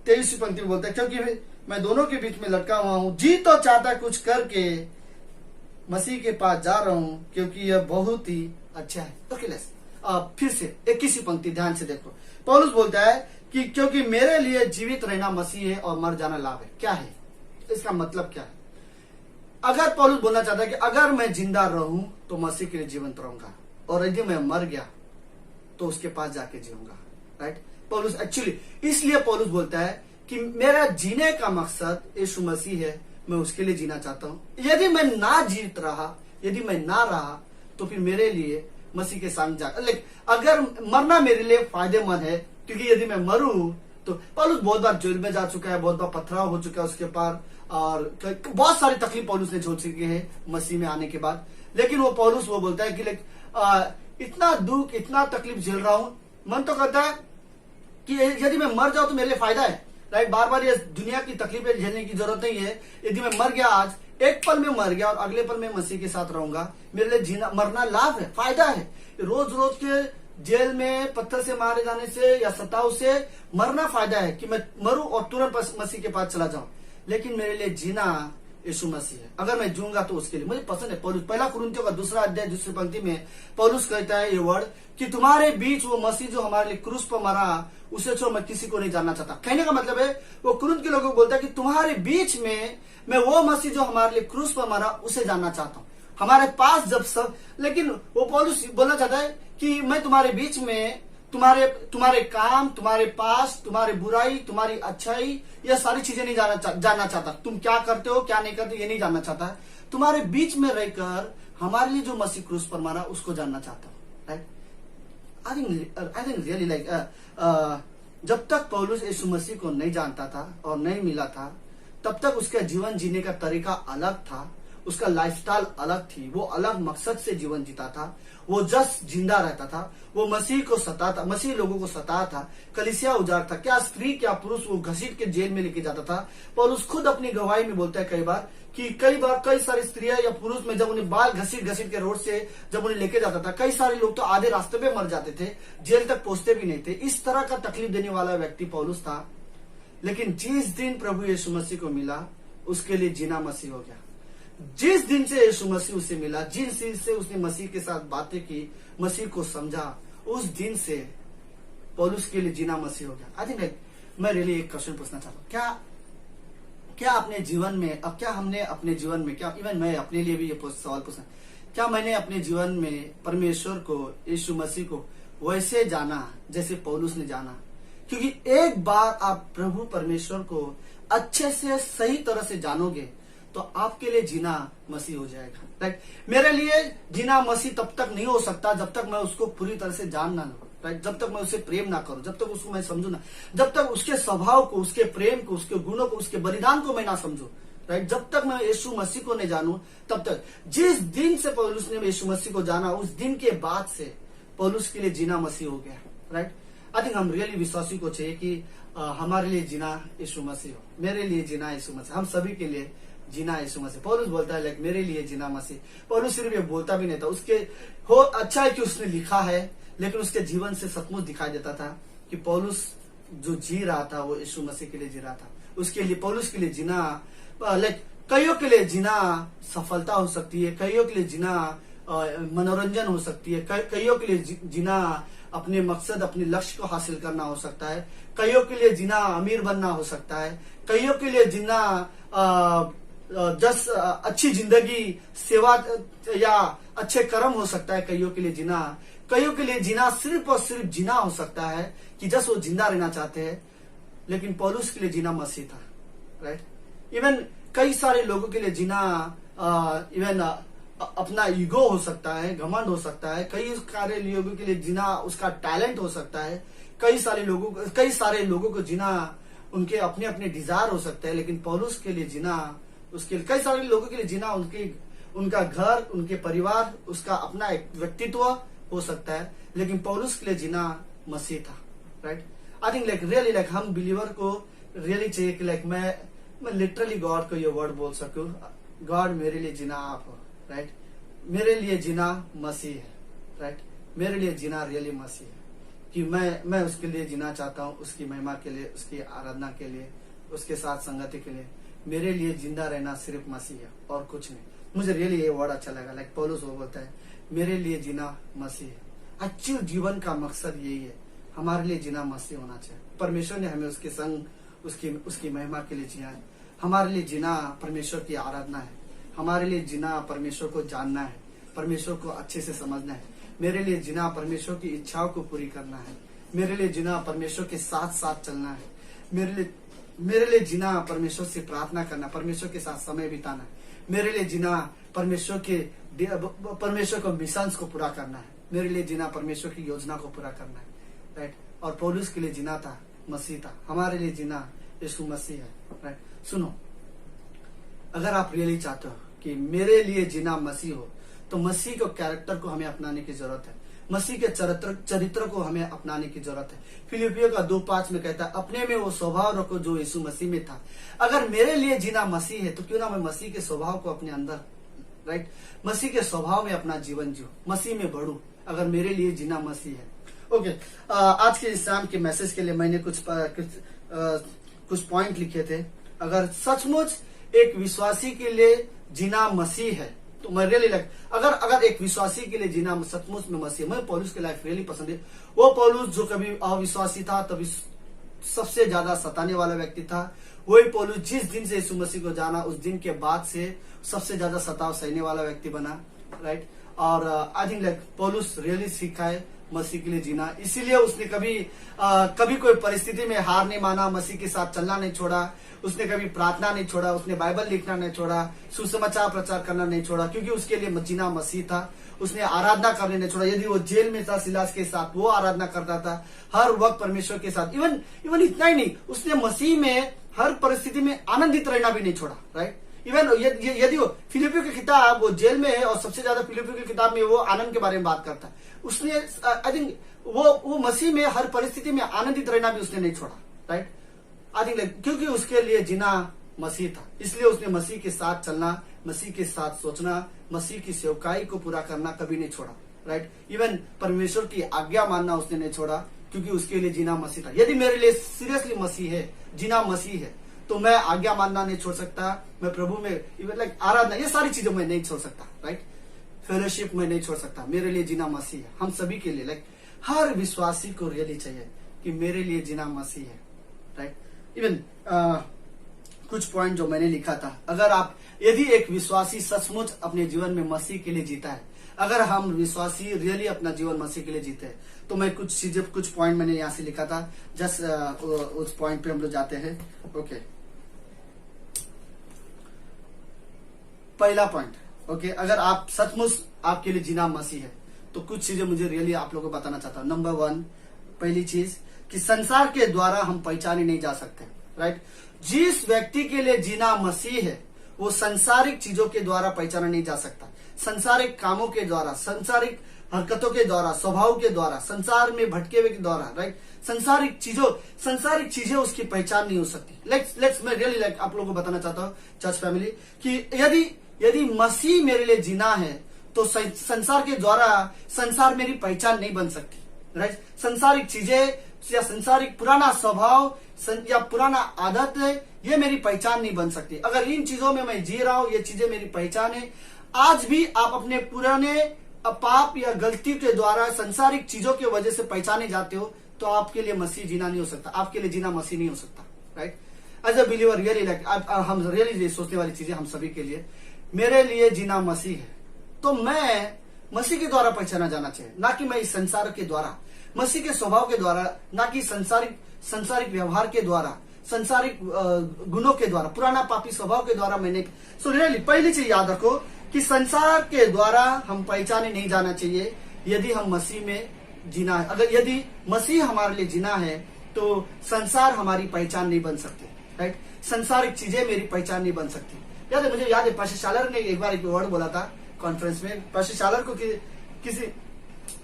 23वीं पंक्ति में बोलता है क्योंकि मैं दोनों के बीच में लटका हुआ हूं, जी तो चाहता कुछ करके मसीह के पास जा रहा हूं, क्योंकि यह बहुत ही अच्छा है। ओके लेट्स फिर से 21वीं पंक्ति ध्यान से देखो। पौलुस बोलता है कि क्योंकि मेरे लिए जीवित रहना मसीह है और मर जाना लाभ है। क्या है इसका मतलब? क्या है? अगर पौलुस बोलना चाहता है कि अगर मैं जिंदा रहूं तो मसीह के लिए जीवंत रहूंगा, और यदि मैं मर गया तो उसके पास जाके जीऊंगा, राइट। पौलुस एक्चुअली इसलिए पौलुस बोलता है कि मेरा जीने का मकसद यीशु मसीह है, मैं उसके लिए जीना चाहता हूं। यदि मैं ना जीत रहा, यदि मैं ना रहा, तो फिर मेरे लिए मसीह के साथ जाकर, लेकिन अगर मरना मेरे लिए फायदेमंद है, क्योंकि यदि मैं मरूं तो पौलुस बहुत बार जेल में जा चुका है, बहुत बार पथराव हो चुका है उसके पार, और बहुत सारी तकलीफ पौलुस ने झेल चुकी है मसीह में आने के बाद। लेकिन वो पौलुस वो बोलता है कि इतना दुख, इतना तकलीफ झेल रहा हूं, मन तो कहता है कि यदि मैं मर जाऊं तो मेरे लिए फायदा है, राइट। बार बार ये दुनिया की तकलीफें झेलने की जरूरत नहीं है। यदि मैं मर गया आज, एक पल में मर गया और अगले पल में मसीह के साथ रहूंगा, मेरे लिए जीना मरना लाभ है, फायदा है। रोज रोज के जेल में पत्थर से मारे जाने से या सताव से मरना फायदा है कि मैं मरूं और तुरंत मसीह के पास चला जाऊं, लेकिन मेरे लिए जीना यीशु मसीह है। अगर मैं जीऊंगा तो उसके लिए मुझे पसंद है। पौलुस पहला कुरिन्थियों का 2 अध्याय 2 पंक्ति में पौलुस कहता है ये वर्ड कि तुम्हारे बीच वो मसीह जो हमारे लिए क्रूस पर मरा, उसे छोड़ मैं किसी को नहीं जानना चाहता। कहने का मतलब है वो कुरिन्थ के लोगों को बोलता है कि तुम्हारे बीच में मैं वो मसीह जो हमारे लिए क्रूस पर मरा उसे जानना चाहता हूँ। हमारे पास जब सब, लेकिन वो पौलुस बोलना चाहता है कि मैं तुम्हारे बीच में तुम्हारे काम, तुम्हारे पास, तुम्हारे बुराई, तुम्हारी अच्छाई, यह सारी चीजें नहीं जानना चाहता। तुम क्या करते हो, क्या नहीं करते, ये नहीं जानना चाहता। तुम्हारे बीच में रहकर हमारे लिए जो मसीह क्रूस पर मारा उसको जानना चाहता हूँ, right. I think really like जब तक पौलुस यीशु मसीह को नहीं जानता था और नहीं मिला था, तब तक उसका जीवन जीने का तरीका अलग था, उसका लाइफस्टाइल अलग थी, वो अलग मकसद से जीवन जीता था, वो जस्ट जिंदा रहता था, वो मसीह को सताता, मसीह लोगों को सताया था, कलीसिया उजाड़ था, क्या स्त्री क्या पुरुष वो घसीट के जेल में लेके जाता था। पौलुस खुद अपनी गवाही में बोलता है कई बार कि कई सारी स्त्रियां या पुरुष में जब उन्हें बाल घसीट के रोड से जब उन्हें लेके जाता था, कई सारे लोग तो आधे रास्ते पे मर जाते थे, जेल तक पहुंचते भी नहीं थे। इस तरह का तकलीफ देने वाला व्यक्ति पौलुस था। लेकिन जिस दिन प्रभु यीशु मसीह को मिला, उसके लिए जीना मसीह हो गया। जिस दिन से यीशु मसीह उसे मिला, जिस दिन से उसने मसीह के साथ बातें की, मसीह को समझा, उस दिन से पौलुस के लिए जीना मसीह हो गया। आई थिंक मैं रियली एक क्वेश्चन पूछना चाहता हूँ, क्या अपने जीवन में, अब क्या हमने अपने जीवन में, क्या इवन मैं अपने लिए भी ये सवाल पूछना, क्या मैंने अपने जीवन में परमेश्वर को, यीशु मसीह को वैसे जाना जैसे पौलुस ने जाना? क्योंकि एक बार आप प्रभु परमेश्वर को अच्छे से सही तरह से जानोगे तो आपके लिए जीना मसीह हो जाएगा, राइट। मेरे लिए जीना मसीह तब तक नहीं हो सकता जब तक मैं उसको पूरी तरह से जान ना लूं, राइट। जब तक मैं उसे प्रेम ना करूं, जब तक उसको मैं समझू ना, जब तक उसके स्वभाव को, उसके प्रेम को, उसके गुणों को, उसके बलिदान को मैं ना समझू, राइट। जब तक मैं यीशु मसीह को नहीं जानूं, तब तक। जिस दिन से पौलुस ने यीशु मसीह को जाना, उस दिन के बाद से पौलुस के लिए जीना मसीह हो गया, राइट। आई थिंक हम रियली विश्वासी को चाहिए कि हमारे लिए जीना यीशु मसीह हो, मेरे लिए जीना यीशु मसीह, हम सभी के लिए जीना यीशु मसीह। पौलुस बोलता है लाइक मेरे लिए जीना मसीह। पौलुस सिर्फ ये बोलता भी नहीं था, उसके हो अच्छा है कि उसने लिखा है, लेकिन उसके जीवन से सचमुच दिखाई देता था कि पौलुस जो जी रहा था वो यीशु मसीह के लिए जी रहा था। उसके लिए, पौलुस के लिए जीना, लाइक कईयों के लिए जीना सफलता हो सकती है, कईयों के लिए जीना मनोरंजन हो सकती है, कईयों के लिए जीना अपने मकसद, अपने लक्ष्य को हासिल करना हो सकता है, कईयों के लिए जीना अमीर बनना हो सकता है, कईयों के लिए जीना अच्छी जिंदगी, सेवा या अच्छे कर्म हो सकता है। कईयों के लिए जीना सिर्फ और सिर्फ जीना हो सकता है कि जस्ट वो जिंदा रहना चाहते हैं। लेकिन पौलुस के लिए जीना मसीह था, राइट। इवन कई सारे लोगों के लिए जीना इवन अपना ईगो हो सकता है, घमंड हो सकता है, कई सारे लोगों के लिए जीना उसका टैलेंट हो सकता है, कई सारे लोगों को जीना उनके अपने अपने डिजायर हो सकते हैं। लेकिन पौलुस के लिए जीना, उसके कई सारे लोगों के लिए जीना उनका घर, उनके परिवार, उसका अपना एक व्यक्तित्व हो सकता है। लेकिन पौलुस के लिए जीना मसीह था, right. I think like really like हम बिलीवर को रियली चाहिए कि लाइक मैं लिटरली गॉड को ये वर्ड बोल सकूं, गॉड मेरे लिए जीना आप हो, राइट। मेरे लिए जीना मसीह है, राइट। मेरे लिए जीना रियली मसीह है कि मैं उसके लिए जीना चाहता हूँ, उसकी महिमा के लिए, उसकी आराधना के लिए, उसके साथ संगति के लिए। मेरे लिए जिंदा रहना सिर्फ मसीह है और कुछ नहीं। मुझे रियली ये वर्ड अच्छा लगा, लाइक पौलुस वो बोलता है मेरे लिए जीना मसीह है। अच्छे जीवन का मकसद यही है, हमारे लिए जीना मसीह होना चाहिए। परमेश्वर ने हमें उसके संग उसकी महिमा के लिए जिया है। हमारे लिए जीना परमेश्वर की आराधना है, हमारे लिए जीना परमेश्वर को जानना है, परमेश्वर को अच्छे से समझना है। मेरे लिए जीना परमेश्वर की इच्छाओं को पूरी करना है। मेरे लिए जीना परमेश्वर के साथ साथ चलना है। मेरे लिए जीना परमेश्वर से प्रार्थना करना, परमेश्वर के साथ समय बिताना है। मेरे लिए जीना परमेश्वर को मिशंस को पूरा करना है। मेरे लिए जीना परमेश्वर की योजना को पूरा करना है, राइट। और पौलुस के लिए जीना था मसीह था, हमारे लिए जीना यीशु मसीह है, राइट। सुनो, अगर आप रियली चाहते हो कि मेरे लिए जीना मसीह हो, तो मसीह के कैरेक्टर को हमें अपनाने की जरूरत है, मसीह के चरित्र को हमें अपनाने की जरूरत है। फिलिपियों का 2:5 में कहता है अपने में वो स्वभाव रखो जो यीशु मसीह में था। अगर मेरे लिए जीना मसीह है तो क्यों ना मैं मसीह के स्वभाव को अपने अंदर, राइट, मसीह के स्वभाव में अपना जीवन जियो, मसीह में बढ़ू। अगर मेरे लिए जीना मसीह है, ओके। आज के इस शाम के मैसेज के लिए मैंने कुछ पॉइंट लिखे थे। अगर सचमुच एक विश्वासी के लिए जीना मसीह है तो मैं रियली अगर एक विश्वासी के लिए जीना सचमुच में मसीह, मैं पौलुस की लाइफ रियली पसंद है। वो पौलुस जो कभी अविश्वासी था, तभी सबसे ज्यादा सताने वाला व्यक्ति था, वही पौलुस जिस दिन से यीशु मसीह को जाना उस दिन के बाद से सबसे ज्यादा सताव सहने वाला व्यक्ति बना, राइट। और आई थिंक पौलुस रियली सीखा है मसीह के लिए जीना, इसीलिए उसने कभी कोई परिस्थिति में हार नहीं माना, मसीह के साथ चलना नहीं छोड़ा, उसने कभी प्रार्थना नहीं छोड़ा, उसने बाइबल लिखना नहीं छोड़ा, सुसमाचार प्रचार करना नहीं छोड़ा, क्योंकि उसके लिए जीना मसीह था। उसने आराधना करने नहीं छोड़ा। यदि वो जेल में था सिलास के साथ, वो आराधना करता था हर वक्त परमेश्वर के साथ। इवन इतना ही नहीं, उसने मसीह में हर परिस्थिति में आनंदित रहना भी नहीं छोड़ा, राइट। इवन यदि वो फिलिपियों की किताब, वो जेल में है और सबसे ज्यादा फिलिपियों की किताब में वो आनंद के बारे में बात करता है। उसने आई थिंक वो मसीह में हर परिस्थिति में आनंदित रहना भी उसने नहीं छोड़ा, राइट। आई थिंक क्योंकि उसके लिए जीना मसीह था, इसलिए उसने मसीह के साथ चलना, मसीह के साथ सोचना, मसीह की सेवकाई को पूरा करना कभी नहीं छोड़ा, राइट। इवन परमेश्वर की आज्ञा मानना उसने नहीं छोड़ा, क्योंकि उसके लिए जीना मसीह था। यदि मेरे लिए सीरियसली मसीह है, जीना मसीह है, तो मैं आज्ञा मानना नहीं छोड़ सकता, मैं प्रभु में इवन आराधना, ये सारी चीजें मैं नहीं छोड़ सकता, राइट। फेलोशिप में नहीं छोड़ सकता। मेरे लिए जीना मसीह है। हम सभी के लिए हर विश्वासी को रियली चाहिए कि मेरे लिए जीना मसीह है, राइट। इवन कुछ पॉइंट जो मैंने लिखा था, यदि एक विश्वासी सचमुच अपने जीवन में मसीह के लिए जीता है, अगर हम विश्वासी रियली अपना जीवन मसीह के लिए जीते हैं, तो मैं कुछ पॉइंट मैंने यहाँ से लिखा था, जस्ट उस पॉइंट पे हम लोग जाते हैं, ओके। पहला पॉइंट, ओके, अगर आप सचमुच आपके लिए जीना मसीह है, तो कुछ चीजें मुझे रियली आप लोगों को बताना चाहता हूँ। नंबर 1, पहली चीज कि संसार के द्वारा हम पहचाने नहीं जा सकते, राइट। जिस व्यक्ति के लिए जीना मसीह है, वो संसारिक चीजों के द्वारा पहचाना नहीं जा सकता। संसारिक कामों के द्वारा, संसारिक हरकतों के द्वारा, स्वभाव के द्वारा, संसार में भटके हुए के द्वारा, राइट। संसारिक चीजें उसकी पहचान नहीं हो सकती। लेट्स मैं रियली आप लोगों को बताना चाहता हूँ चर्च फैमिली, कि यदि मसीह मेरे लिए जीना है, तो संसार के द्वारा संसार मेरी पहचान नहीं बन सकती, राइट। संसारिक चीजें या संसारिक पुराना स्वभाव या पुराना आदत है, ये मेरी पहचान नहीं बन सकती। अगर इन चीजों में मैं जी रहा हूं, ये चीजें मेरी पहचान है, आज भी आप अपने पुराने पाप या गलती के द्वारा संसारिक चीजों की वजह से पहचाने जाते हो, तो आपके लिए मसीह जीना नहीं हो सकता, आपके लिए जीना मसीह नहीं हो सकता, right. As a believer really हम रियली सोचने वाली चीजें हम सभी के लिए, मेरे लिए जीना मसीह है, तो मैं मसीह के द्वारा पहचाना जाना चाहिए, ना कि मैं इस संसार के द्वारा, मसीह के स्वभाव के द्वारा, ना कि संसारिक व्यवहार के द्वारा, संसारिक गुणों के द्वारा, पुराना पापी स्वभाव के द्वारा मैंने। सो रियली पहली चीज याद रखो कि संसार के द्वारा हम पहचाने नहीं जाना चाहिए, यदि हम मसीह में जीना है। यदि मसीह हमारे लिए जीना है, तो संसार हमारी पहचान नहीं बन सकते, राइट। संसारिक चीजें मेरी पहचान नहीं बन सकती। मुझे याद है पास्टर शालर ने एक बार एक वर्ड बोला था कॉन्फ्रेंस में। पास्टर शालर को किसी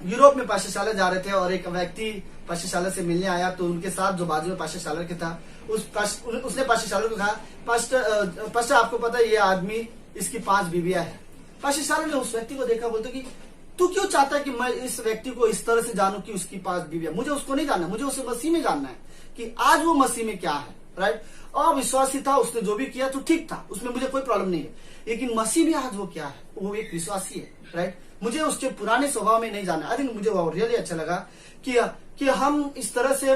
यूरोप में पास्टर शालर जा रहे थे, और एक व्यक्ति पास्टर शालर से मिलने आया, तो उनके साथ जो बाजू में पास्टर शालर के था, उसने पास्टर शालर को कहा, पास्टर आपको पता है ये आदमी इसकी 5 बीवियां हैं। पास्टर शारोन ने उस व्यक्ति को देखा, बोलते कि तू क्यों चाहता है कि मैं इस व्यक्ति को इस तरह से जानूं कि उसकी 5 बीवियां? मुझे उसको नहीं जानना, मुझे उसे मसीह में जानना है कि आज वो मसीह में क्या है, राइट। अविश्वासी था, उसने जो भी किया तो ठीक था, उसमें मुझे कोई प्रॉब्लम नहीं है, लेकिन मसीह में आज वो क्या है? वो एक विश्वासी है, राइट। मुझे उसके पुराने स्वभाव में नहीं जाना। आई थिंक मुझे वो रियली अच्छा लगा कि हम इस तरह से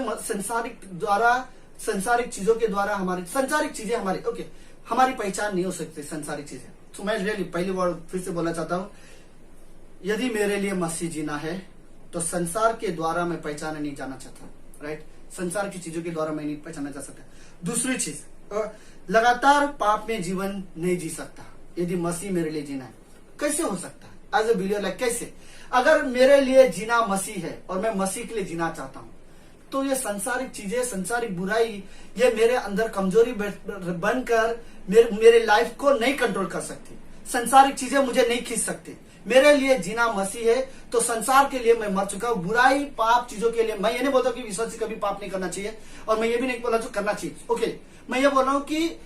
संसारिक चीजों के द्वारा हमारी संसारिक चीजें हमारी पहचान नहीं हो सकती संसारिक चीजें। तो मैं रियली पहली बार फिर से बोलना चाहता हूँ, यदि मेरे लिए मसीह जीना है तो संसार के द्वारा मैं पहचाना नहीं जाना चाहता, राइट। संसार की चीजों के द्वारा मैं नहीं पहचाना जा सकता। दूसरी चीज, लगातार पाप में जीवन नहीं जी सकता यदि मसीह मेरे लिए जीना है। कैसे हो सकता है एज ए बिलीवर? लाइक कैसे? अगर मेरे लिए जीना मसीह है और मैं मसीह के लिए जीना चाहता हूं, तो ये संसारिक चीजें, संसारिक बुराई, ये मेरे अंदर कमजोरी बनकर मेरे लाइफ को नहीं कंट्रोल कर सकती। संसारिक चीजें मुझे नहीं खींच सकती। मेरे लिए जीना मसीह है तो संसार के लिए मैं मर चुका हूं। बुराई, पाप चीजों के लिए मैं ये नहीं बोलता कि विश्वासी कभी पाप नहीं करना चाहिए, और मैं ये भी नहीं बोला जो करना चाहिए, ओके। मैं ये बोल रहा हूं कि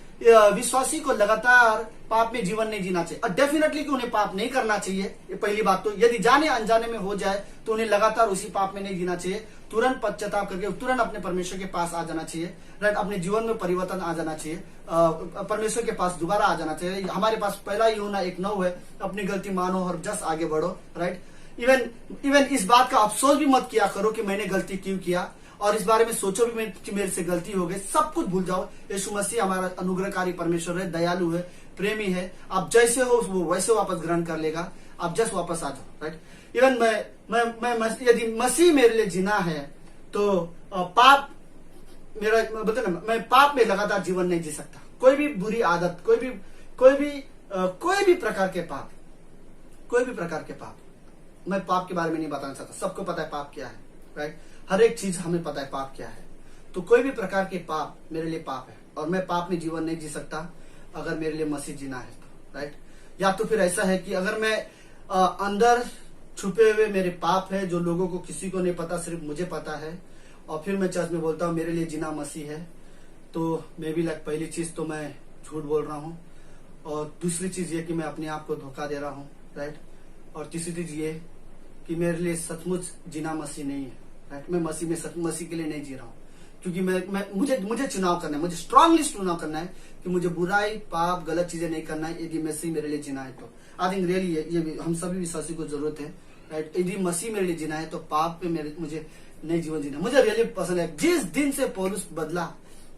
विश्वासी को लगातार पाप में जीवन नहीं जीना चाहिए, और डेफिनेटली कि उन्हें पाप नहीं करना चाहिए। ये पहली बात तो, यदि जाने अनजाने में हो जाए तो उन्हें लगातार उसी पाप में नहीं जीना चाहिए। तुरंत पश्चाताप करके तुरंत अपने परमेश्वर के पास आ जाना चाहिए, राइट। अपने जीवन में परिवर्तन आ जाना चाहिए, परमेश्वर के पास दोबारा आ जाना चाहिए। हमारे पास पहला यूहन्ना 1:9 है, अपनी गलती मानो और जस्ट आगे बढ़ो, राइट। इवन इस बात का अफसोस भी मत किया करो कि मैंने गलती क्यों किया, और इस बारे में सोचो भी कि मेरे से गलती हो गई। सब कुछ भूल जाओ। यीशु मसीह हमारा अनुग्रहकारी परमेश्वर है, दयालु है, प्रेमी है। आप जैसे हो वो वैसे वापस ग्रहण कर लेगा। आप जस्ट वापस आ जाओ, राइट। इवन मैं यदि मसीह मेरे लिए जीना है तो पाप मेरा बोलते ना, मैं पाप में लगातार जीवन नहीं जी सकता। कोई भी बुरी आदत, कोई भी प्रकार के पाप, मैं पाप के बारे में नहीं बताना चाहता। सबको पता है पाप क्या है, राइट। हर एक चीज हमें पता है पाप क्या है। तो कोई भी प्रकार के पाप मेरे लिए पाप है, और मैं पाप में जीवन नहीं जी सकता अगर मेरे लिए मसीह जीना है तो, राइट। या तो फिर ऐसा है कि अगर मैं अंदर छुपे हुए मेरे पाप है जो लोगों को, किसी को नहीं पता, सिर्फ मुझे पता है, और फिर मैं चर्च में बोलता हूँ मेरे लिए जीना मसीह है, तो मे बी लाइक पहली चीज तो मैं झूठ बोल रहा हूँ, और दूसरी चीज ये कि मैं अपने आप को धोखा दे रहा हूँ, राइट। और तीसरी चीज ये कि मेरे लिए सचमुच जीना मसीह नहीं है, राइट। मैं मसीह के लिए नहीं जी रहा हूँ, क्योंकि मुझे चुनाव करना है, मुझे स्ट्रांगली चुनाव करना है कि मुझे बुराई, पाप, गलत चीजें नहीं करना है। यदि मसीह मेरे लिए जीना है तो आई थिंक रियली ये हम सभी विश्वासी को जरूरत है, राइट। यदि मसीह मेरे लिए जीना है तो पाप पे मुझे नहीं जीवन जीना। मुझे रियली पसंद है जिस दिन से पौलुस बदला,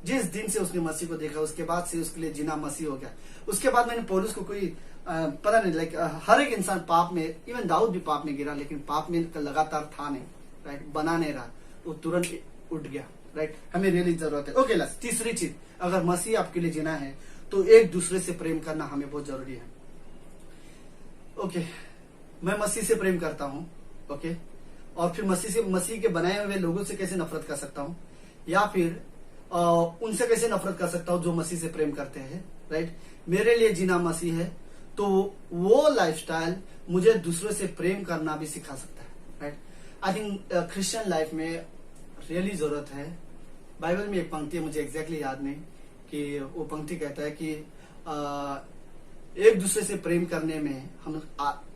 जिस दिन से उसने मसीह को देखा, उसके बाद से उसके लिए जीना मसीह हो गया। उसके बाद मैंने पौलुस को कोई पता नहीं, लाइक हर एक इंसान पाप में, इवन दाऊद भी पाप में गिरा, लेकिन पाप में लगातार था नहीं, राइट। बना नहीं रहा, वो तुरंत उठ गया, राइट। हमें रियली जरूरत है। ओके, तीसरी चीज, अगर मसीह आपके लिए जीना है तो एक दूसरे से प्रेम करना हमें बहुत जरूरी है। ओके, मैं मसीह से प्रेम करता हूँ, ओके, और फिर मसीह के बनाए हुए लोगों से कैसे नफरत कर सकता हूँ, या फिर उनसे कैसे नफरत कर सकता हूँ जो मसीह से प्रेम करते हैं, राइट। मेरे लिए जीना मसीह है तो वो लाइफस्टाइल मुझे दूसरों से प्रेम करना भी सिखा सकता है, right. I think Christian life में रियली जरूरत है। बाइबल में एक पंक्ति है, मुझे एग्जैक्टली याद नहीं, कि वो पंक्ति कहता है कि एक दूसरे से प्रेम करने में हम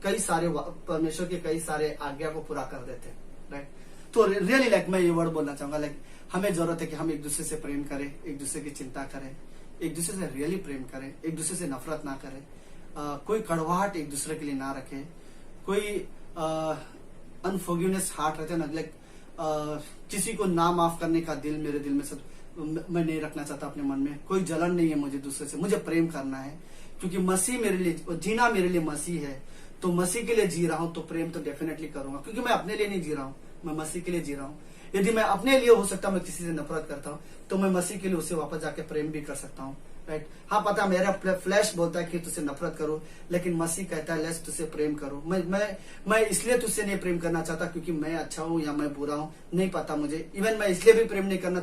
कई सारे परमेश्वर के कई सारे आज्ञा को पूरा कर देते हैं, राइट। तो रियली लाइक मैं ये वर्ड बोलना चाहूंगा, लाइक हमें जरूरत है कि हम एक दूसरे से प्रेम करें, एक दूसरे की चिंता करें, एक दूसरे से रियली प्रेम करें, एक दूसरे से नफरत ना करें, कोई कड़वाहट एक दूसरे के लिए ना रखे, कोई अनफॉरगिवनेस हार्ट रहता है ना, लाइक किसी को ना माफ करने का दिल मेरे दिल में सब मैं नहीं रखना चाहता अपने मन में। कोई जलन नहीं है मुझे दूसरे से, मुझे प्रेम करना है, क्योंकि मसीह मेरे लिए जीना, मेरे लिए मसीह है, तो मसीह के लिए जी रहा हूं तो प्रेम तो डेफिनेटली करूंगा, क्योंकि मैं अपने लिए नहीं जी रहा हूं, मैं मसीह के लिए जी रहा हूं। यदि मैं अपने लिए हो सकता मैं किसी से नफरत करता हूं, तो मैं मसीह के लिए उससे वापस जाके प्रेम भी कर सकता हूं, राइट। हाँ, पता मेरा फ्लैश बोलता है कि तुझसे नफरत करो, लेकिन मसीह कहता है लेस तुझसे प्रेम करो। मैं इसलिए तुझसे नहीं प्रेम करना चाहता क्योंकि मैं अच्छा हूं या मैं बुरा हूं, नहीं पता मुझे। इवन मैं इसलिए भी प्रेम नहीं करना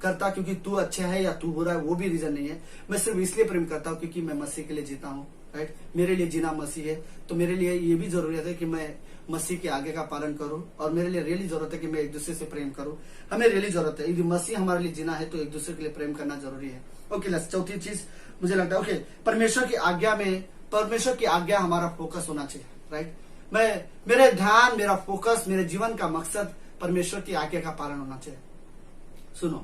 करता क्योंकि तू अच्छा है या तू बुरा है, वो भी रीजन नहीं है। मैं सिर्फ इसलिए प्रेम करता हूँ क्योंकि मैं मसीह के लिए जीता हूँ, राइट। मेरे लिए जीना मसीह है, तो मेरे लिए ये भी जरूरत है कि मैं मसीह के आगे का पालन करूं, और मेरे लिए रियली जरूरत है कि मैं एक दूसरे से प्रेम करूं। हमें रियली जरूरत है, यदि मसीह हमारे लिए जीना है तो एक दूसरे के लिए प्रेम करना जरूरी है। ओके, चौथी चीज मुझे लगता है, ओके, परमेश्वर की आज्ञा में परमेश्वर की आज्ञा हमारा फोकस होना चाहिए, राइट। मेरे ध्यान, मेरा फोकस, मेरे जीवन का मकसद परमेश्वर की आज्ञा का पालन होना चाहिए। सुनो,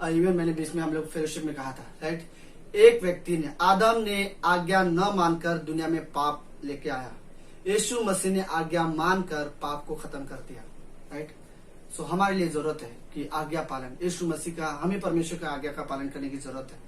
इवन मैंने बीच में हम लोग फेलोशिप में कहा था, राइट। एक व्यक्ति ने, आदम ने आज्ञा न मानकर दुनिया में पाप लेके आया, यीशु मसीह ने आज्ञा मानकर पाप को खत्म कर दिया, राइट। सो हमारे लिए जरूरत है कि आज्ञा पालन, यीशु मसीह का, हमें परमेश्वर का आज्ञा का पालन करने की जरूरत है,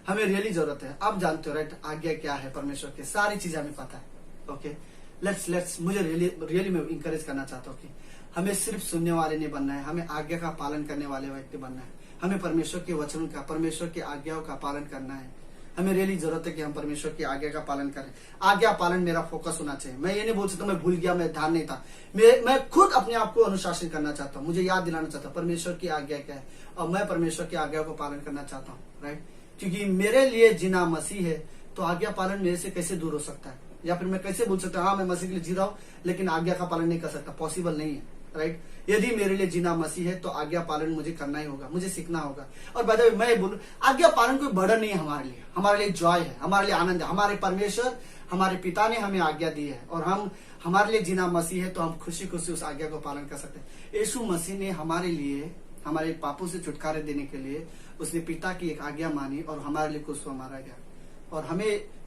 हमें रियली जरूरत है। आप जानते हो, राइट, आज्ञा क्या है परमेश्वर के, सारी चीजें हमें पता है। ओके, लेट्स मुझे रियली मैं इंकरेज करना चाहता हूँ कि हमें सिर्फ सुनने वाले नहीं बनना है, हमें आज्ञा का पालन करने वाले व्यक्ति बनना है। हमें परमेश्वर के वचन का, परमेश्वर की आज्ञाओं का पालन करना है। हमें रियली जरूरत है कि हम परमेश्वर की आज्ञा का पालन करें। आज्ञा पालन मेरा फोकस होना चाहिए। मैं ये नहीं बोल सकता मैं भूल गया, मैं ध्यान नहीं था। मैं खुद अपने आप को अनुशासन करना चाहता हूँ, मुझे याद दिलाना चाहता हूँ परमेश्वर की आज्ञा क्या है, और मैं परमेश्वर की आज्ञा को पालन करना चाहता हूँ, राइट। क्योंकि मेरे लिए जीना मसीह है, तो आज्ञा पालन मेरे से कैसे दूर हो सकता है? या फिर मैं कैसे बोल सकता हूँ हाँ मैं मसीह के लिए जी रहा हूँ लेकिन आज्ञा का पालन नहीं कर सकता? पॉसिबल नहीं है, राइट। यदि मेरे लिए जीना मसीह है तो आज्ञा पालन मुझे करना ही होगा, मुझे सीखना होगा। और बाय द वे मैं बोलूं, आज्ञा पालन कोई बर्डन नहीं है हमारे लिए जॉय है, हमारे लिए आनंद है। हमारे परमेश्वर, हमारे पिता ने हमें आज्ञा दी है और हमारे लिए जीना मसीह है, तो हम खुशी खुशी उस आज्ञा को पालन कर सकते हैं। यीशु मसीह ने हमारे लिए, हमारे पापों से छुटकारे देने के लिए उसने पिता की एक आज्ञा मानी और हमारे लिए कुछ मारा गया। और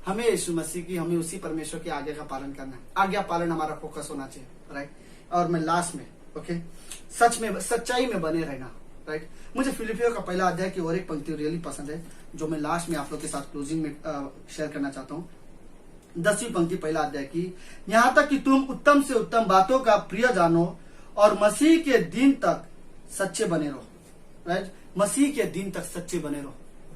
हमें यीशु मसीह की, हमें उसी परमेश्वर की आज्ञा का पालन करना है। आज्ञा पालन हमारा फोकस होना चाहिए, राइट। और मैं लास्ट में, ओके, सच्चाई में बने रहना, राइट। मुझे फिलिपियों का पहला अध्याय की और एक पंक्ति रियली पसंद है, जो मैं लास्ट में आप लोग के साथ क्लोजिंग में शेयर करना चाहता हूँ। 10वीं पंक्ति पहला अध्याय की, यहाँ तक कि तुम उत्तम से उत्तम बातों का प्रिय जानो और मसीह के दिन तक सच्चे बने रहो, राइट। मसीह के दिन तक सच्चे बने रहो,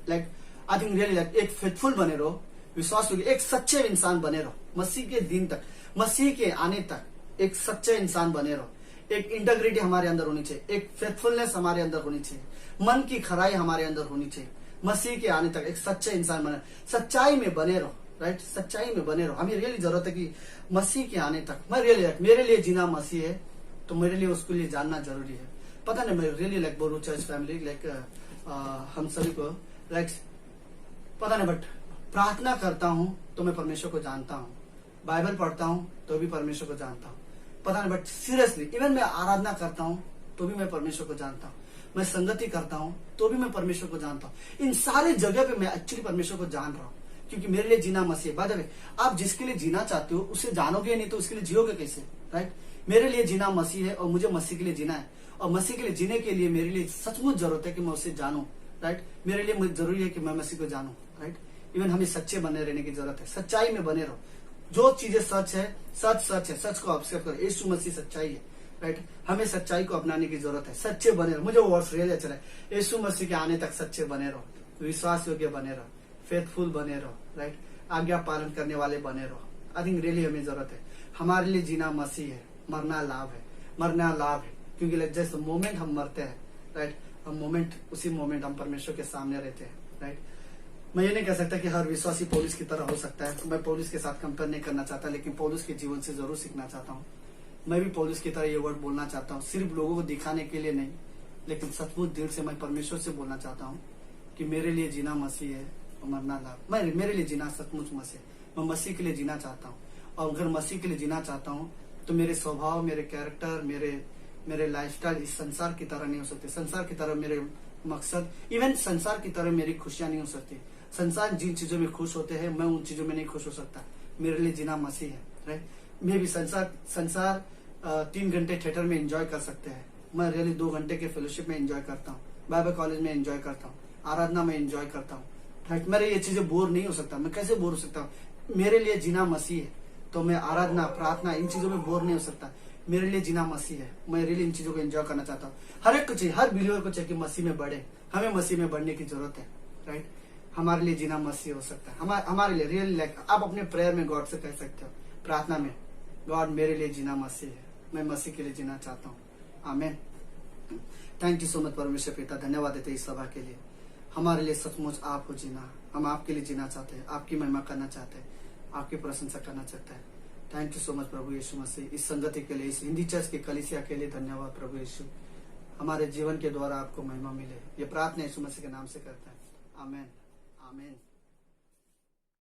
like I think really like एक फेथफुल बने रहो, विश्वास, एक सच्चे इंसान बने रहो मसीह के दिन तक, मसीह के आने तक एक सच्चे इंसान बने रहो। एक इंटेग्रिटी हमारे अंदर होनी चाहिए, एक फेथफुलनेस हमारे अंदर होनी चाहिए, मन की खराई हमारे अंदर होनी चाहिए। मसीह के आने तक एक सच्चे इंसान बने, सच्चाई में बने रहो, राइट। सच्चाई में बने रहो। हमें रियली जरूरत है कि मसीह के आने तक, मैं रियली मेरे लिए जीना मसीह है, तो मेरे लिए उसके लिए जानना जरूरी है। पता नहीं, मैं रियली लाइक बोलूं चर्च फैमिली, लाइक हम सभी को, लाइक पता नहीं, बट प्रार्थना करता हूं तो मैं परमेश्वर को जानता हूं, बाइबल पढ़ता हूं तो भी परमेश्वर को जानता हूं, पता नहीं, बट सीरियसली इवन मैं आराधना करता हूं तो भी मैं परमेश्वर को जानता हूं, मैं संगति करता हूं तो भी मैं परमेश्वर को जानता हूं। इन सारे जगह पे मैं एक्चुअली परमेश्वर को जान रहा हूं, क्योंकि मेरे लिए जीना मसीह है। बाय द वे, आप जिसके लिए जीना चाहते हो उसे जानोगे नहीं तो उसके लिए जियोगे कैसे, राइट। मेरे लिए जीना मसीह है और मुझे मसीह के लिए जीना है, और मसीह के लिए जीने के लिए मेरे लिए सचमुच जरूरत है कि मैं उसे जानूं, राइट। मेरे लिए जरूरी है कि मैं मसीह को जानूं, राइट। इवन हमें सच्चे बने रहने की जरूरत है, सच्चाई में बने रहो। जो चीजें सच है, सच है, सच को ऑब्जर्व करो। यीशु मसीह सच्चाई है, राइट। हमें सच्चाई को अपनाने की जरूरत है, सच्चे बने रहो। मुझे वो वर्ड्स रियली अच्छा लगा, यीशु मसीह के आने तक सच्चे बने रहो, विश्वास योग्य बने रहो, फेथफुल बने रहो, राइट। आज्ञा पालन करने वाले बने रहो। आई थिंक रियली हमें जरूरत है। हमारे लिए जीना मसीह है, मरना लाभ है, मरना लाभ है, क्योंकि जैसे मोमेंट हम मरते हैं, राइट, हम उसी मोमेंट हम परमेश्वर के सामने रहते हैं, राइट। मैं ये नहीं कह सकता कि हर विश्वासी पौलुस की तरह हो सकता है, मैं पौलुस के साथ कंपेयर नहीं करना चाहता, लेकिन पौलुस के जीवन से जरूर सीखना चाहता हूँ। मैं भी पौलुस की तरह ये वर्ड बोलना चाहता हूँ, सिर्फ लोगों को दिखाने के लिए नहीं, लेकिन सचमुच दिल से मैं परमेश्वर से बोलना चाहता हूँ कि मेरे लिए जीना मसीह है और मरना लाभ। मेरे लिए जीना सचमुच मसीह, मैं मसीह के लिए जीना चाहता हूँ। और अगर मसीह के लिए जीना चाहता हूँ तो मेरे स्वभाव, मेरे कैरेक्टर, मेरे लाइफस्टाइल इस संसार की तरह नहीं हो सकते। संसार की तरह मेरे मकसद, इवन संसार की तरह मेरी खुशियां नहीं हो सकती। संसार जिन चीजों में खुश होते हैं, मैं उन चीजों में नहीं खुश हो सकता। मेरे लिए जीना मसीह है, राइट। मैं भी संसार 3 घंटे थिएटर में एंजॉय कर सकते हैं, मैं रियली 2 घंटे के फेलोशिप में एंजॉय करता हूँ, बाइबल कॉलेज में एंजॉय करता हूँ, आराधना में एंजॉय करता हूँ, राइट। मेरे ये चीजें बोर नहीं हो सकता। मैं कैसे बोर हो सकता हूँ? मेरे लिए जीना मसीह है, तो मैं आराधना, प्रार्थना, इन चीजों में बोर नहीं हो सकता। मेरे लिए जीना मसीह है, मैं रियली इन चीजों को एंजॉय करना चाहता हूँ। हर एक को चाहिए, हर बिलीवर को चाहिए कि मसीह में बढ़े। हमें मसीह में बढ़ने की जरूरत है, राइट। हमारे लिए जीना मसीह हो सकता है, हमारे लिए रियली लाइक आप अपने प्रेयर में गॉड से कह सकते हो, प्रार्थना में, गॉड मेरे लिए जीना मसीह है, मैं मसीह के लिए जीना चाहता हूँ। आमीन। थैंक यू सो मच परमेश्वर पिता, धन्यवाद देते इस सभा के लिए। हमारे लिए सचमुच आप हो जीना, हम आपके लिए जीना चाहते हैं, आपकी महिमा करना चाहते हैं, आपकी प्रशंसा करना चाहते हैं। थैंक यू सो मच प्रभु यीशु मसीह, इस संगति के लिए, इस हिंदी चर्च की कलीसिया के लिए धन्यवाद प्रभु यीशु। हमारे जीवन के द्वारा आपको महिमा मिले, ये प्रार्थना यीशु मसीह के नाम से करते हैं। आमीन, आमीन।